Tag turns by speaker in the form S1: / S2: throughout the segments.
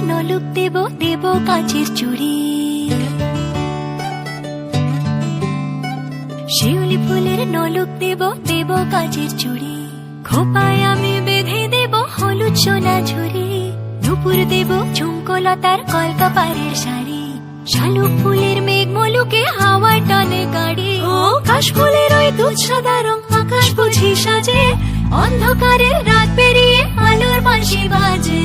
S1: নলুক দেব দেব কাঁচের চুড়ি, শিউলি ফুলের নলুক দেব দেব কাঁচের চুড়ি, খোপায় আমি বেঁধে দেব হলুদ সোনা ঝুরি, নুপুর দেব ঝুমকোলতার কলকাপাড়ের শাড়ি, শালুক ফুলের মেঘ মলুকে হাওয়া টানে গাড়ি, ও কাশফুলের ওই দুধ সাদা রং আকাশ বুঝি সাজে, অন্ধকারের রাত পেরিয়ে আলোর বাঁশি বাজে।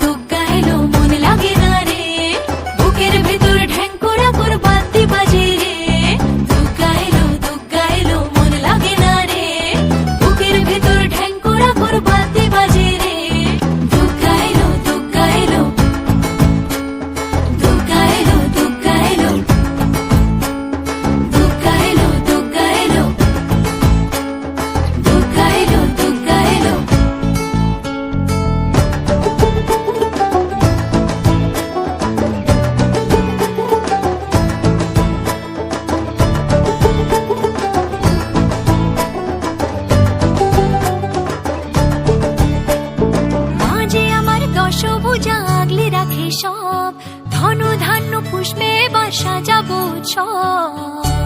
S1: দুগ্গা এলো মন লাগে না রে, বুকের ভেতর ঢ্যাঙ্করা করে বাদ্যি বাজে রে। দুগ্গা এলো মন লাগে না রে, বুকের ভেতর ঢ্যাঙ্করা করে বাদ্যি বাজে রে। দুগ্গা এলো দুগ্গা এলো দুগ্গা এলো দুগ্গা এলো দুগ্গা এলো দুগ্গা এলো দুগ্গা এলো দুগ্গা এলো। মাঝে আমার দশভুজা আগলে রাখে সব, ধন ধান্য পুষ্পে বা সাজাবো সব।